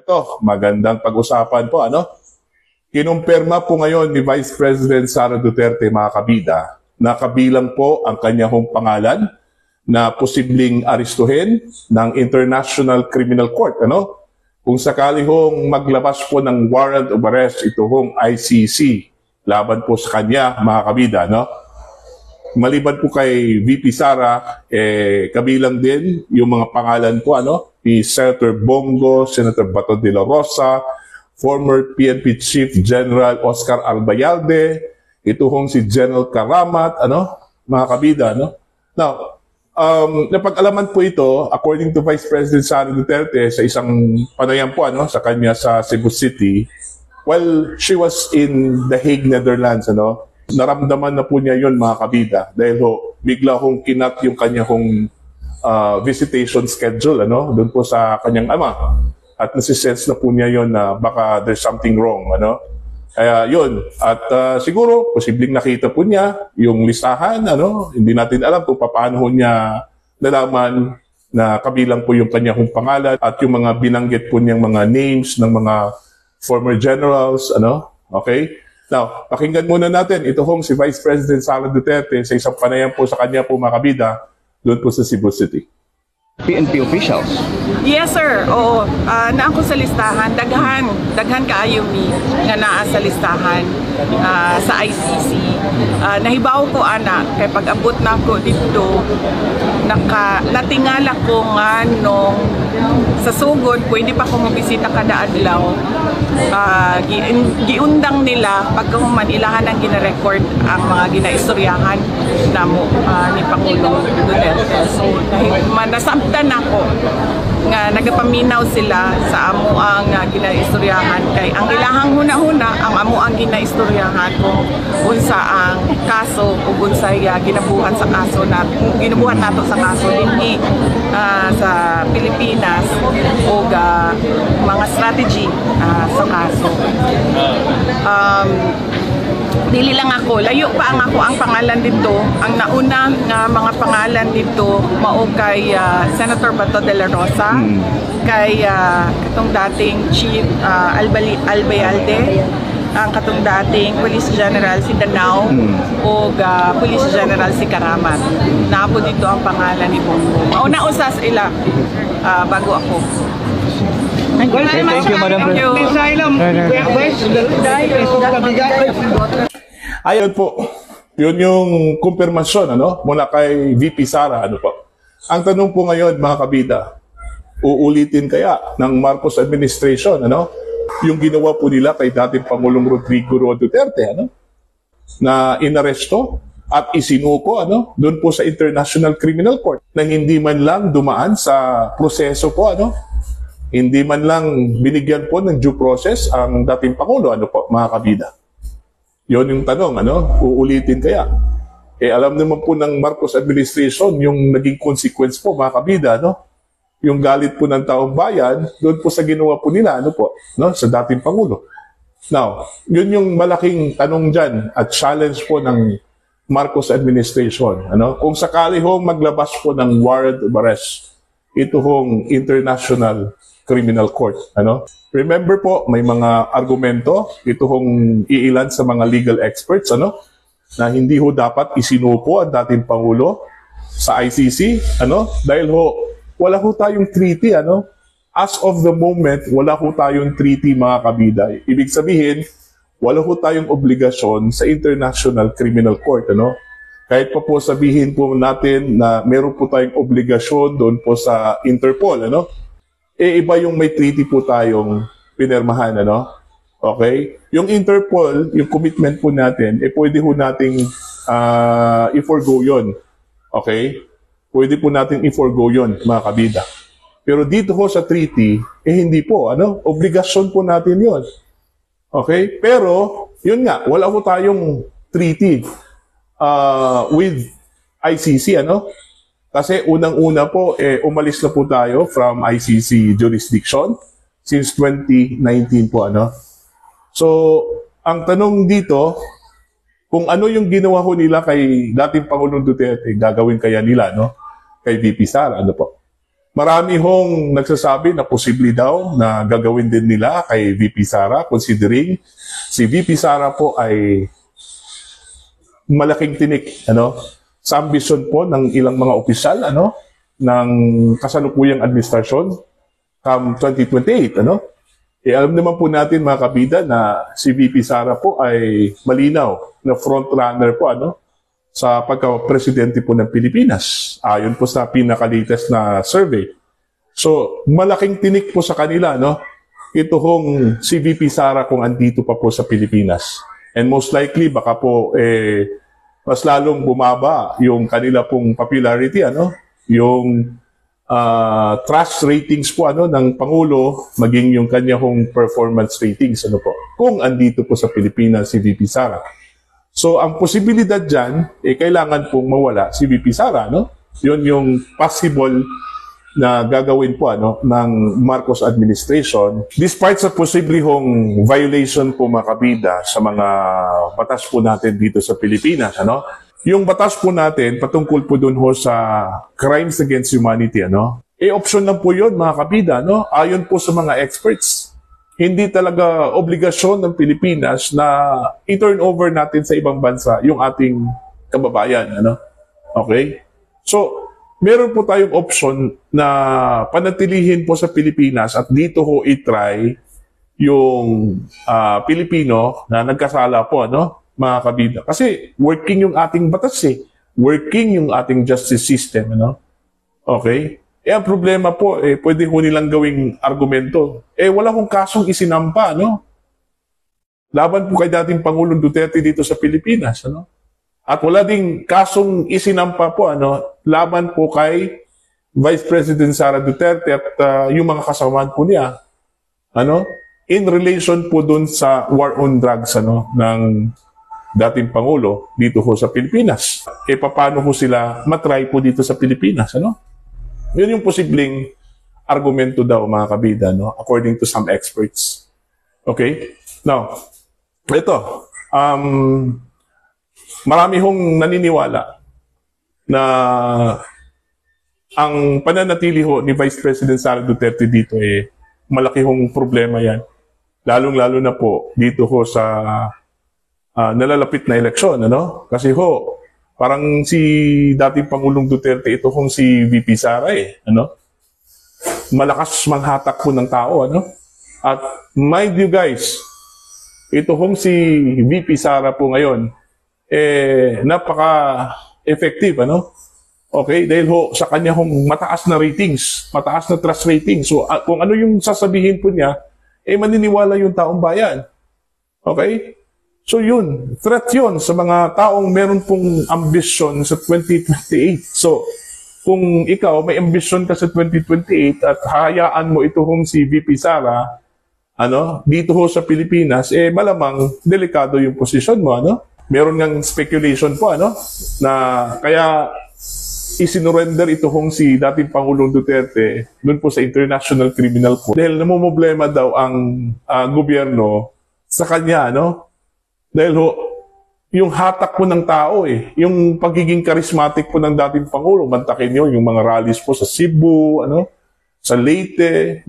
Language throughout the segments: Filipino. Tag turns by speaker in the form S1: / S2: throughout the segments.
S1: Ito, magandang pag-usapan po, ano? Kinumpirma po ngayon ni Vice President Sara Duterte, mga kabida, na kabilang po ang kanyang pangalan na posibleng aristuhin ng International Criminal Court, ano? Kung sakali hong maglabas po ng warrant of arrest, ito hong ICC, laban po sa kanya, mga kabida, no? Maliban po kay VP Sara, kabilang din yung mga pangalan po, ano? Ni Senator Bongo, Senator Bato de la Rosa, former PNP Chief General Oscar Albayalde, ito hong si General Karamat, ano? Mga kabida, no? Now, napag-alaman po ito, according to Vice President Sara Duterte, sa isang panayam po, ano? Sa kanya sa Cebu City, while she was in The Hague, Netherlands, ano? Naramdaman na po niya yun, mga kabida, dahil bigla hong kinat yung kanya visitation schedule, ano, doon po sa kanyang ama. At nasisense na po niya yun na baka there's something wrong, ano. Kaya yun, at siguro, posibleng nakita po niya yung listahan, ano, hindi natin alam kung paano niya nalaman na kabilang po yung kanyang pangalan at yung mga binanggit po niyang mga names ng mga former generals, ano, okay? Now, pakinggan muna natin, ito hong si Vice President Sara Duterte sa isang panayam po sa kanya po, mga kabida, doon po sa Cebu City.
S2: PNP officials?
S3: Yes, sir. Oo. Naa ko sa listahan. Daghan kaayo mi nga naa sa listahan sa ICC. Nahibaw ko, ana, kay pag-abot na ko dito, natingala ko nga nung sa sugod, pwede pa ko mabisita kada adlaw. Giundang nila pagkahuman ilahan ang gina-record ang mga ginaistoryahan namo ni Pangulong Duterte. So nasabtan ako nga nagapaminaw sila sa amo ang ginaistoryahan kay ang ilahang huna-huna ang amo ang ginaistoryahan kung unsa ang kaso ug unsay ginabuhat sa kaso ginabuhat nato sa kaso dinhi sa Pilipinas ug mga strategy sa kaso. Dili lang ako, layo pa ang pangalan dito. Ang nauna nga mga pangalan dito mao kay Senator Bato de la Rosa, kay katong dating Chief Albayalde, ang katong dating Police General si Danao o Police General si Karamat. Napo dito ang pangalan ni Bongo. Mauna usas ila bago ako.
S2: Thank you, Madam
S1: Ayun po, yun yung kumpirmasyon, ano, mula kay VP Sara, ano po. Ang tanong po ngayon, mga kabida, uulitin kaya ng Marcos administration, ano, yung ginawa po nila kay dating Pangulong Rodrigo Roa Duterte, ano, na inaresto at isinuko, ano, doon po sa International Criminal Court, na hindi man lang dumaan sa proseso po, ano, hindi man lang binigyan po ng due process ang dating Pangulo, ano po, mga kabida. Yon yung tanong, ano, uulitin kaya? Alam naman po ng Marcos administration yung naging consequence po, mga kabida, no? Yung galit po ng taong bayan, doon po sa ginawa po nila, ano po, no? Sa dating Pangulo. Now, yun yung malaking tanong dyan at challenge po ng Marcos administration, ano? Kung sakali hong maglabas po ng warrant of arrest, ito hong International Criminal Court, ano? Remember po, may mga argumento, ito hong iilan sa mga legal experts, ano? Na hindi ho dapat isinuko ang dating Pangulo sa ICC, ano? Dahil wala ho tayong treaty, ano? As of the moment, wala ho tayong treaty, mga kabida. Ibig sabihin, wala ho tayong obligasyon sa International Criminal Court, ano? Kahit pa po sabihin po natin na meron po tayong obligasyon doon po sa Interpol, ano? Iba yung may treaty po tayong pinirmahan, ano? Okay? Yung Interpol, yung commitment po natin, pwede po nating i-forgo yun. Okay? Pwede po nating i-forgo yun, mga kabida. Pero dito ho sa treaty, hindi po, ano? Obligasyon po natin yun. Okay? Pero, yun nga, wala po tayong treaty with ICC, ano? Kasi unang-una po, umalis na po tayo from ICC jurisdiction since 2019 po, ano? So, ang tanong dito, kung ano yung ginawa ho nila kay dating Pangulong Duterte, gagawin kaya nila, no? Kay VP Sara, ano po? Marami hong nagsasabi na posible daw na gagawin din nila kay VP Sara, considering si VP Sara po ay malaking tinik sa ambisyon po ng ilang mga opisyal ng kasalukuyang administrasyon come 2028 alam naman po natin mga kabida na si VP Sara po ay malinaw na front runner po sa pagka-presidente po ng Pilipinas ayon po sa pinaka-latest na survey. So malaking tinik po sa kanila ito hong si VP Sara kung andito pa po sa Pilipinas. And most likely, baka po, mas lalong bumaba yung kanila pong popularity, yung trust ratings po, ng Pangulo, maging yung kanya hong performance ratings, po, kung andito po sa Pilipinas si VP Sara. So, ang posibilidad dyan, kailangan pong mawala si VP Sara, Yun yung possible na gagawin po ng Marcos administration despite sa posibleng violation po mga kabida sa mga batas po natin dito sa Pilipinas yung batas po natin patungkol po dun sa crimes against humanity option lang po yun mga kabida ayon po sa mga experts hindi talaga obligasyon ng Pilipinas na i-turn over natin sa ibang bansa yung ating kababayan okay so meron po tayong option na panatilihin po sa Pilipinas at dito ho i-try yung Pilipino na nagkasala po, mga kabida. Kasi working yung ating batas working yung ating justice system, Okay? Ang problema po, pwede ho nilang gawing argumento. Wala hong kasong isinampa, Laban po kay dating Pangulong Duterte dito sa Pilipinas, At wala ding kasong isinampa po, laban po kay Vice President Sara Duterte at yung mga kasamahan po niya, in relation po dun sa war on drugs, ng dating Pangulo dito ho sa Pilipinas. Paano ho sila matry po dito sa Pilipinas, Yun yung posibleng argumento daw, mga kabida, according to some experts. Okay? Now, ito, marami hong naniniwala na ang pananatili ho ni Vice President Sara Duterte dito malaki hong problema yan. Lalong-lalo na po dito ho sa nalalapit na eleksyon, Kasi ho, parang si dating Pangulong Duterte, ito hong si VP Sara Malakas manghatak po ng tao, At mind you guys, ito hong si VP Sara po ngayon, napaka-effective, Okay, dahil ho sa kanya hong mataas na ratings, mataas na trust ratings. So, kung ano yung sasabihin po niya, maniniwala yung taong bayan. Okay? So yun, threat yun sa mga taong meron pong ambisyon sa 2028. So, kung ikaw may ambisyon ka sa 2028 at hayaan mo ito hong si VP Sara, dito ho sa Pilipinas, malamang delikado yung posisyon mo, Meron ngang speculation po, na kaya isinurrender ito hong si dating Pangulong Duterte doon po sa International Criminal Court dahil namumblema daw ang gobyerno sa kanya, Dahil ho, yung hatak po ng tao, yung pagiging charismatic po ng dating Pangulo, mantakin nyo, yung mga rallies po sa Cebu, sa Leyte,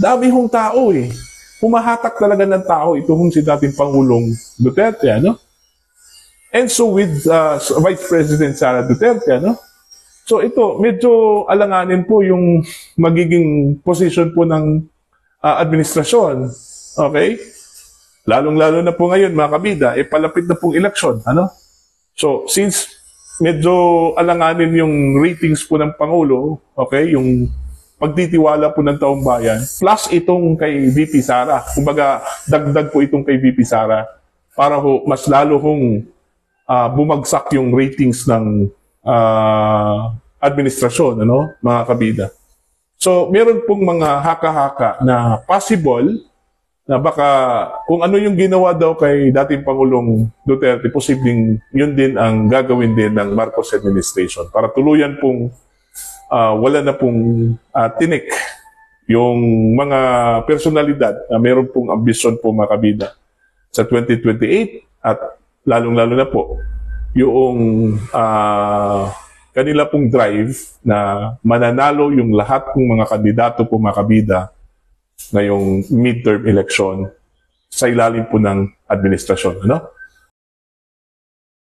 S1: Dami hong tao, Pumahatak talaga ng tao ito hong si dating Pangulong Duterte, And so with Vice President Sara Duterte, So ito, medyo alanganin po yung magiging position po ng administrasyon. Okay? Lalong-lalo na po ngayon, mga kabida, palapit na pong eleksyon. So, since medyo alanganin yung ratings po ng Pangulo, okay, yung pagtitiwala po ng taong bayan, plus itong kay VP Sara, kumbaga dagdag po itong kay VP Sara, para ho, mas lalo hong bumagsak yung ratings ng administrasyon, mga kabida. So, meron pong mga haka-haka na possible na baka kung ano yung ginawa daw kay dating Pangulong Duterte, posibleng yun din ang gagawin din ng Marcos administration para tuluyan pong wala na pong tinik yung mga personalidad na meron pong ambisyon po, mga kabida, sa 2028 at lalong-lalo na po yung kanila pong drive na mananalo yung lahat ng mga kandidato po mga kabida ngayong midterm election sa ilalim po ng administrasyon. Ano?